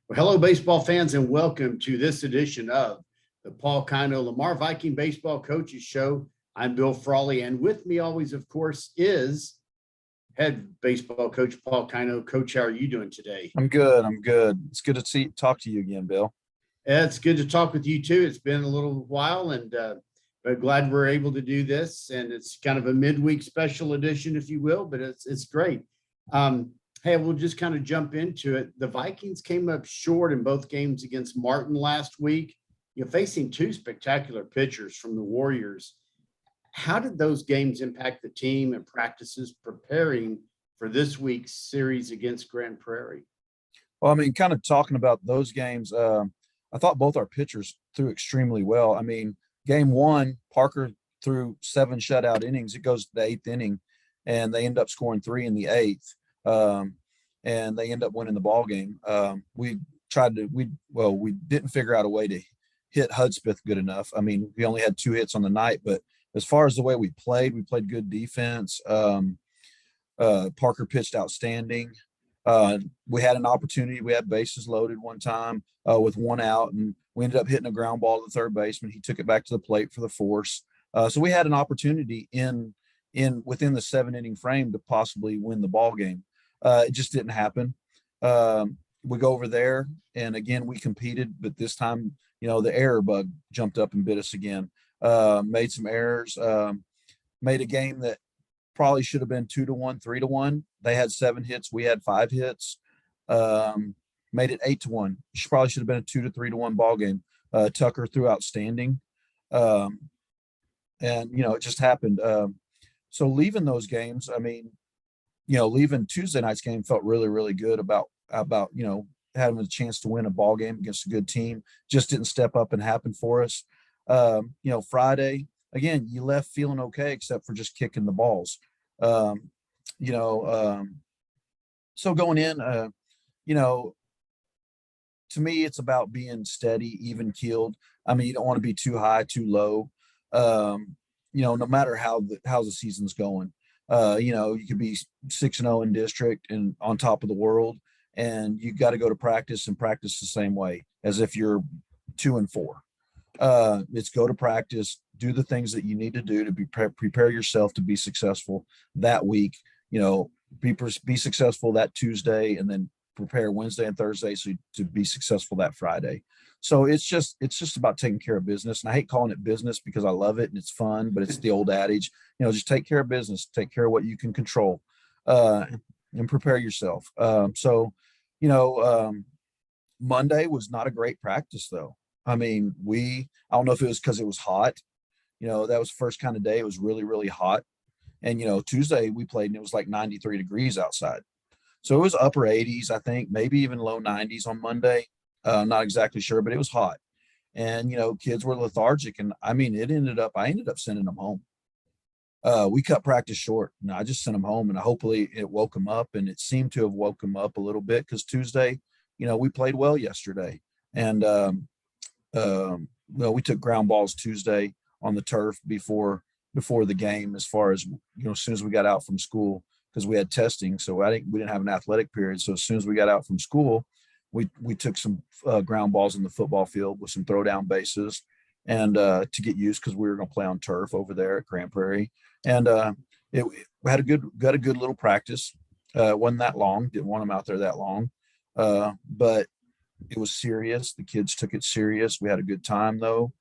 Well, hello, baseball fans, and welcome to this edition of the Paul Kino Lamar Viking Baseball Coaches Show. I'm Bill Frawley, and with me always, of course, is head baseball coach Paul Kino. Coach, how are you doing today? I'm good. I'm good. It's good to talk to you again, Bill. It's good to talk with you too. It's been a little while, and but glad we're able to do this. And it's kind of a midweek special edition, if you will, but it's great. Hey, we'll just kind of jump into it. The Vikings came up short in both games against Martin last week. You're facing two spectacular pitchers from the Warriors. How did those games impact the team and practices preparing for this week's series against Grand Prairie? Well, I mean, kind of talking about those games, I thought both our pitchers threw extremely well. I mean, game one, Parker threw 7 shutout innings. It goes to the 8th inning, and they end up scoring 3 in the 8th, and they end up winning the ball game. We didn't figure out a way to hit Hudspeth good enough. I mean, we only had 2 hits on the night, but as far as the way we played good defense. Parker pitched outstanding. We had an opportunity. We had bases loaded one time with 1 out, and we ended up hitting a ground ball to the third baseman. He took it back to the plate for the force. So we had an opportunity within the 7-inning frame to possibly win the ball game. It just didn't happen. We go over there, and again we competed, but this time, the error bug jumped up and bit us again. Made some errors. Made a game that probably should have been 2-1, 3-1. They had 7 hits. We had 5 hits. Made it 8-1. Probably should have been a 2 to 3-1 ball game. Tucker threw outstanding. And it just happened. So leaving those games, I mean, leaving Tuesday night's game felt really, really good about having a chance to win a ball game against a good team. Just didn't step up and happen for us. Friday, again, you left feeling okay, except for just kicking the balls. So going in, to me, it's about being steady, even keeled. I mean, you don't want to be too high, too low. No matter how the season's going. You could be 6-0 in district and on top of the world, and you got to go to practice and practice the same way as if you're 2-4. It's go to practice, do the things that you need to do to prepare yourself to be successful that week. Be successful that Tuesday, and then prepare Wednesday and Thursday to be successful that Friday. So it's just about taking care of business. And I hate calling it business because I love it and it's fun, but it's the old adage, just take care of business, take care of what you can control, and prepare yourself. Monday was not a great practice though. I mean, I don't know if it was because it was hot. That was the first kind of day. It was really, really hot. And, Tuesday we played and it was like 93 degrees outside. So it was upper 80s, I think, maybe even low 90s on Monday. Not exactly sure, but it was hot. And, kids were lethargic. And I mean, I ended up sending them home. We cut practice short, and I just sent them home, and hopefully it woke them up. And it seemed to have woke them up a little bit because Tuesday, we played well yesterday. And, we took ground balls Tuesday on the turf before the game, as far as, as soon as we got out from school, because we had testing. So we didn't have an athletic period. So as soon as we got out from school, we took some ground balls in the football field with some throwdown bases, and to get used, because we were going to play on turf over there at Grand Prairie. And we got a good little practice. Wasn't that long. Didn't want them out there that long. But it was serious. The kids took it serious. We had a good time though.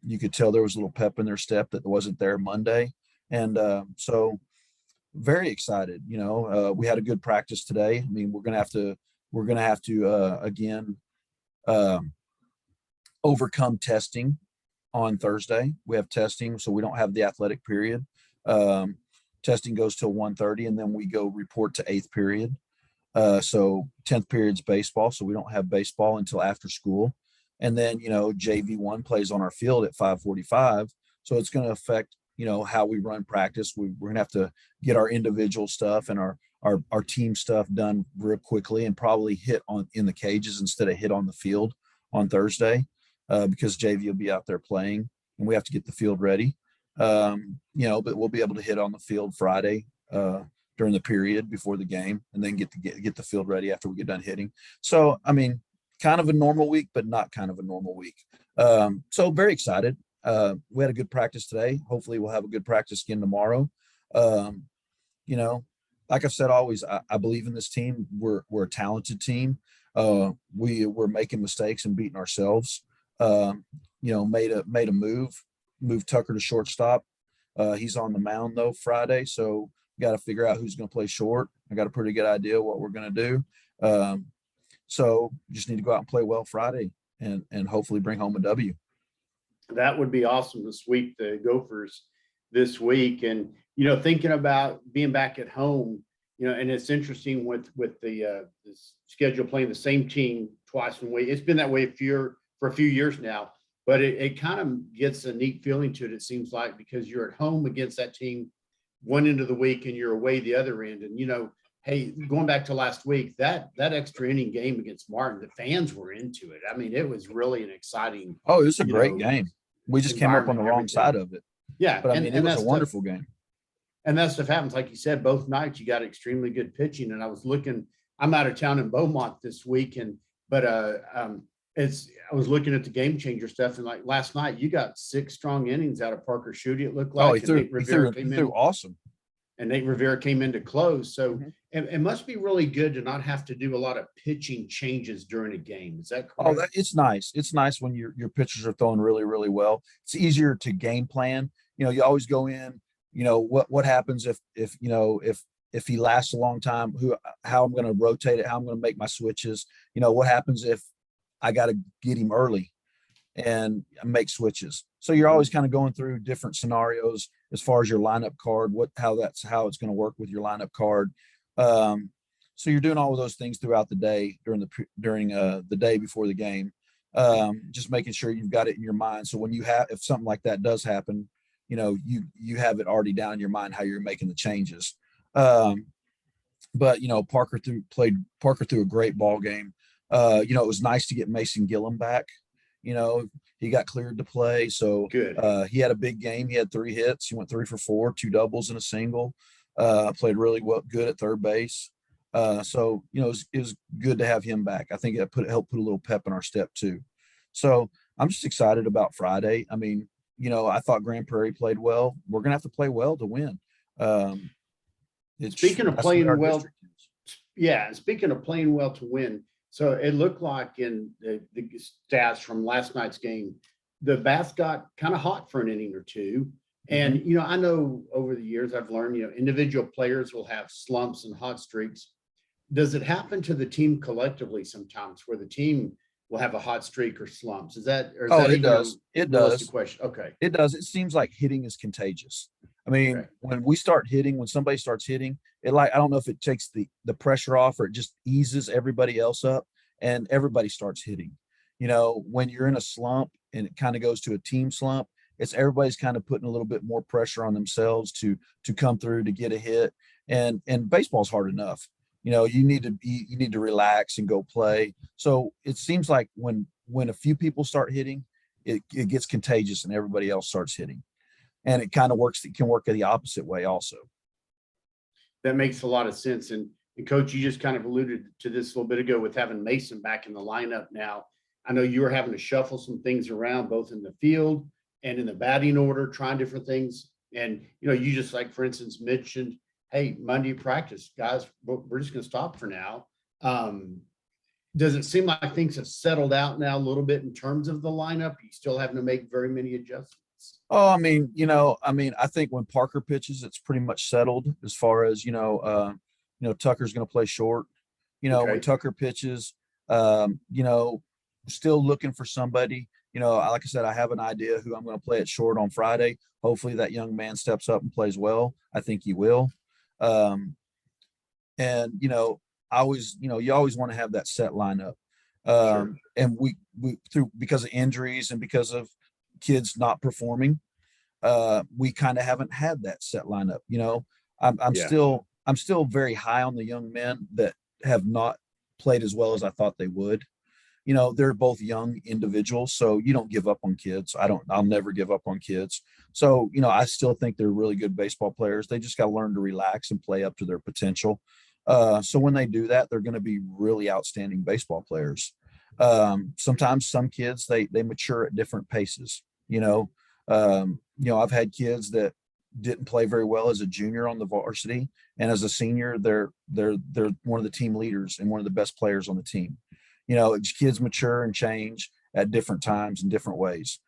You could tell there was a little pep in their step that wasn't there Monday. And so very excited. We had a good practice today. I mean, we're going to have to again overcome testing on Thursday. We have testing, so we don't have the athletic period. Testing goes till 1:30, and then we go report to 8th period. So 10th period's baseball, so we don't have baseball until after school. And then, JV1 plays on our field at 5:45. So it's going to affect, how we run practice. We're going to have to get our individual stuff and our team stuff done real quickly, and probably hit in the cages instead of hit on the field on Thursday, because JV will be out there playing, and we have to get the field ready. But we'll be able to hit on the field Friday, during the period before the game, and then get the field ready after we get done hitting. So, I mean, kind of a normal week, but not kind of a normal week. So very excited. We had a good practice today. Hopefully we'll have a good practice again tomorrow. Um, you know, like I've said always, I believe in this team. We're a talented team. We're making mistakes and beating ourselves. Made a move Tucker to shortstop. He's on the mound though Friday, so we got to figure out who's going to play short. I got a pretty good idea what we're going to do. So just need to go out and play well Friday and hopefully bring home a W. That would be awesome to sweep the Gophers this week. And, thinking about being back at home, and it's interesting with the schedule playing the same team twice in a week. It's been that way for a few years now, but it kind of gets a neat feeling to it. It seems like, because you're at home against that team one end of the week and you're away the other end. And, hey, going back to last week, that extra inning game against Martin, the fans were into it. I mean, it was really an exciting. Oh, it was a great game. We just came up on the wrong side of it. Yeah. But I mean, it was a wonderful game. And that stuff happens. Like you said, both nights you got extremely good pitching. And I'm out of town in Beaumont this week. I was looking at the game changer stuff. And like last night, you got 6 strong innings out of Parker Schutte, it looked like. Oh, he threw awesome. And Nate Rivera came in to close. So it must be really good to not have to do a lot of pitching changes during a game. Is that correct? Oh, it's nice. It's nice when your pitchers are throwing really, really well. It's easier to game plan. You always go in, what happens if he lasts a long time, how I'm going to rotate it, how I'm going to make my switches. What happens if I got to get him early and make switches. So you're always kind of going through different scenarios as far as your lineup card, how it's going to work with your lineup card. So you're doing all of those things throughout the day during the day before the game, just making sure you've got it in your mind. So when if something like that does happen, you have it already down in your mind how you're making the changes. But Parker threw a great ball game. It was nice to get Mason Gillum back. He got cleared to play. So good. He had a big game. He had 3 hits. He went 3 for 4, 2 doubles and a single. Played really good at third base. So it was good to have him back. I think it helped put a little pep in our step too. So I'm just excited about Friday. I mean, I thought Grand Prairie played well. We're going to have to play well to win. Speaking of playing well, speaking of playing well to win, so it looked like in the stats from last night's game, the bats got kind of hot for an inning or two. And, I know over the years I've learned, individual players will have slumps and hot streaks. Does it happen to the team collectively sometimes where the team will have a hot streak or slumps? It does. It does. Question? Okay. It does. It seems like hitting is contagious. I mean, when somebody starts hitting, I don't know if it takes the pressure off or it just eases everybody else up and everybody starts hitting. When you're in a slump and it kind of goes to a team slump, it's everybody's kind of putting a little bit more pressure on themselves to come through to get a hit. And baseball's hard enough. You need to relax and go play. So it seems like when a few people start hitting, it gets contagious and everybody else starts hitting. And it kind of works. It can work the opposite way also. That makes a lot of sense. And Coach, you just kind of alluded to this a little bit ago with having Mason back in the lineup now. I know you were having to shuffle some things around both in the field and in the batting order, trying different things. And, you just like, for instance, mentioned, hey, Monday practice, guys, we're just going to stop for now. Does it seem like things have settled out now a little bit in terms of the lineup? Are you still having to make very many adjustments? Oh, I mean, I think when Parker pitches, it's pretty much settled as far as, Tucker's going to play short. When Tucker pitches, still looking for somebody. Like I said, I have an idea who I'm going to play at short on Friday. Hopefully that young man steps up and plays well. I think he will. I always, you always want to have that set lineup. Sure. And we because of injuries and because of kids not performing, we kind of haven't had that set lineup. I'm still very high on the young men that have not played as well as I thought they would. they're both young individuals, so you don't give up on kids. I'll never give up on kids. So, I still think they're really good baseball players. They just got to learn to relax and play up to their potential. So when they do that, they're going to be really outstanding baseball players. Sometimes some kids, they mature at different paces. I've had kids that didn't play very well as a junior on the varsity, and as a senior, they're one of the team leaders and one of the best players on the team. Kids mature and change at different times in different ways.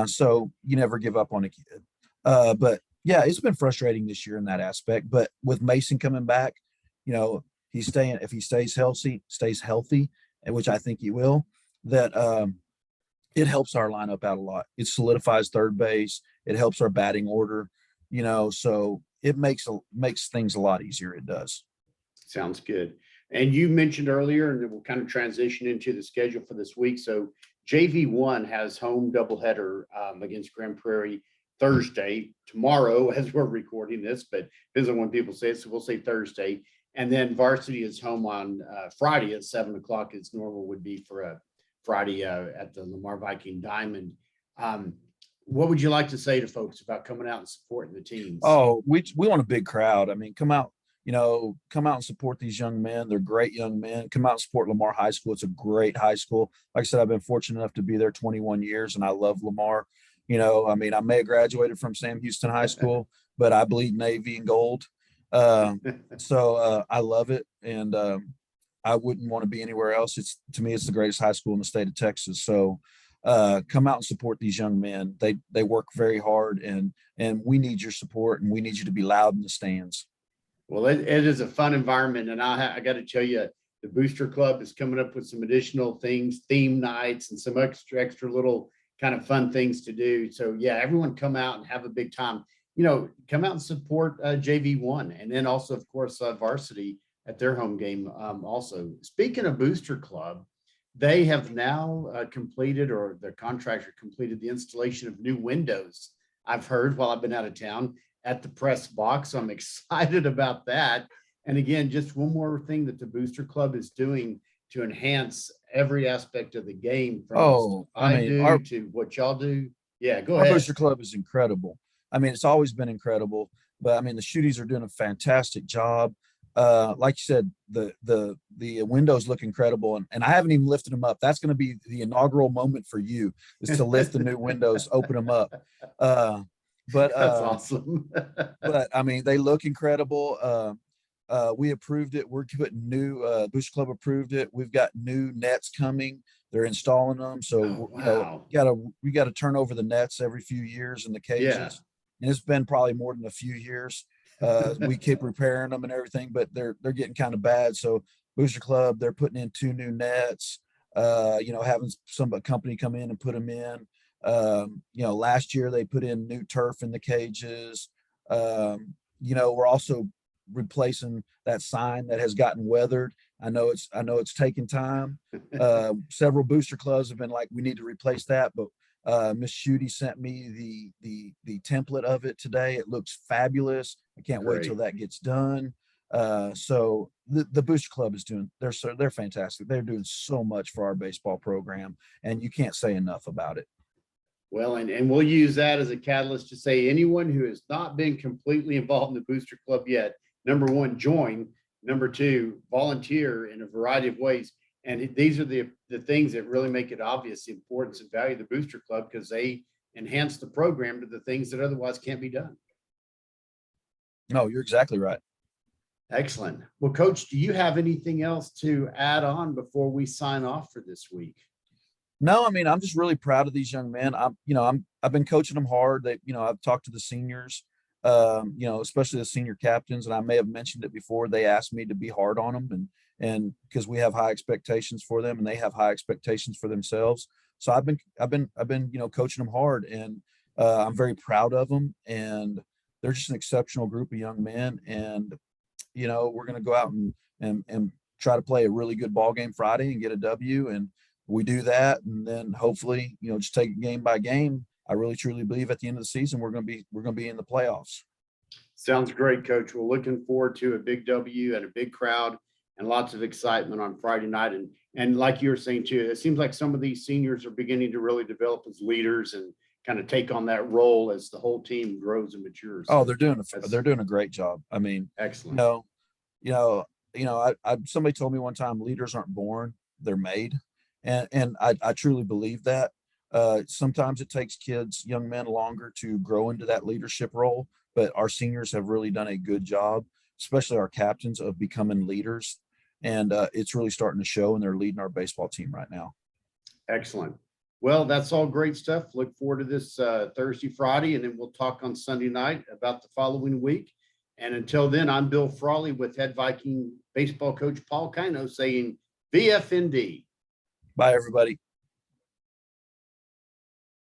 So you never give up on a kid. But yeah, it's been frustrating this year in that aspect. But with Mason coming back, if he stays healthy, and which I think he will, that it helps our lineup out a lot. It solidifies third base. It helps our batting order, so it makes things a lot easier. It does. Sounds good. And you mentioned earlier, and then we'll kind of transition into the schedule for this week. So JV1 has home doubleheader against Grand Prairie Thursday, tomorrow as we're recording this, but depends on when people say it. So we'll say Thursday. And then varsity is home on Friday at 7:00, as normal would be for a Friday at the Lamar Viking Diamond. What would you like to say to folks about coming out and supporting the teams? Oh, we want a big crowd. I mean, come out and support these young men. They're great young men. Come out and support Lamar High School. It's a great high school. Like I said, I've been fortunate enough to be there 21 years, and I love Lamar. I may have graduated from Sam Houston High School, but I bleed Navy and gold. So I love it, and I wouldn't want to be anywhere else. To me, it's the greatest high school in the state of Texas. So come out and support these young men. They work very hard, and we need your support, and we need you to be loud in the stands. Well, it is a fun environment, and I got to tell you, the Booster Club is coming up with some additional things, theme nights, and some extra little kind of fun things to do. So yeah, everyone come out and have a big time. Come out and support JV1, and then also, of course, varsity at their home game. Also, speaking of Booster Club, they have now completed, or their contractor completed, the installation of new windows. I've heard while I've been out of town at the press box. So I'm excited about that. And again, just one more thing that the Booster Club is doing to enhance every aspect of the game, from to what y'all do. Yeah, go ahead. Our Booster Club is incredible. I mean, it's always been incredible, but I mean, the Shooties are doing a fantastic job. Like you said, the windows look incredible, and I haven't even lifted them up. That's going to be the inaugural moment for you, is to lift the new windows, open them up. But that's awesome. But I mean, they look incredible. We approved it. We're putting new Booster Club approved it. We've got new nets coming. They're installing them. So we got to turn over the nets every few years in the cages. Yeah. And it's been probably more than a few years. We keep repairing them and everything, but they're getting kind of bad. So Booster Club, they're putting in 2 new nets. Having some company come in and put them in. Last year they put in new turf in the cages. We're also replacing that sign that has gotten weathered. I know it's taking time. Several Booster Clubs have been like, we need to replace that, but Miss Shooty sent me the template of it today. It looks fabulous. I can't wait till that gets done. So the Booster Club is they're fantastic. They're doing so much for our baseball program, and you can't say enough about it. Well, and we'll use that as a catalyst to say, anyone who has not been completely involved in the Booster Club yet, number one, join. Number two, volunteer in a variety of ways. And these are the things that really make it obvious the importance and value of the Booster Club, because they enhance the program to the things that otherwise can't be done. No, you're exactly right. Excellent. Well, Coach, do you have anything else to add on before we sign off for this week? No, I mean, I'm just really proud of these young men. I've been coaching them hard. I've talked to the seniors, especially the senior captains, and I may have mentioned it before. They asked me to be hard on them, and because we have high expectations for them, and they have high expectations for themselves. So I've been coaching them hard, and I'm very proud of them. And they're just an exceptional group of young men. And we're going to go out and try to play a really good ball game Friday and get a W. And we do that, and then hopefully, just take it game by game. I really truly believe at the end of the season we're going to be in the playoffs. Sounds great, Coach. We're looking forward to a big W and a big crowd. and lots of excitement on Friday night. And like you were saying too, it seems like some of these seniors are beginning to really develop as leaders and kind of take on that role as the whole team grows and matures. Oh, That's they're doing a great job. I mean, you excellent. know, you know, somebody told me one time, leaders aren't born, they're made. And I truly believe that. Sometimes it takes kids, young men longer to grow into that leadership role, but our seniors have really done a good job, especially our captains, of becoming leaders. And it's really starting to show, and they're leading our baseball team right now. Excellent. Well, that's all great stuff. Look forward to this Thursday, Friday, and then we'll talk on Sunday night about the following week. And until then, I'm Bill Frawley with head Viking baseball coach Paul Kino saying VFND. Bye, everybody.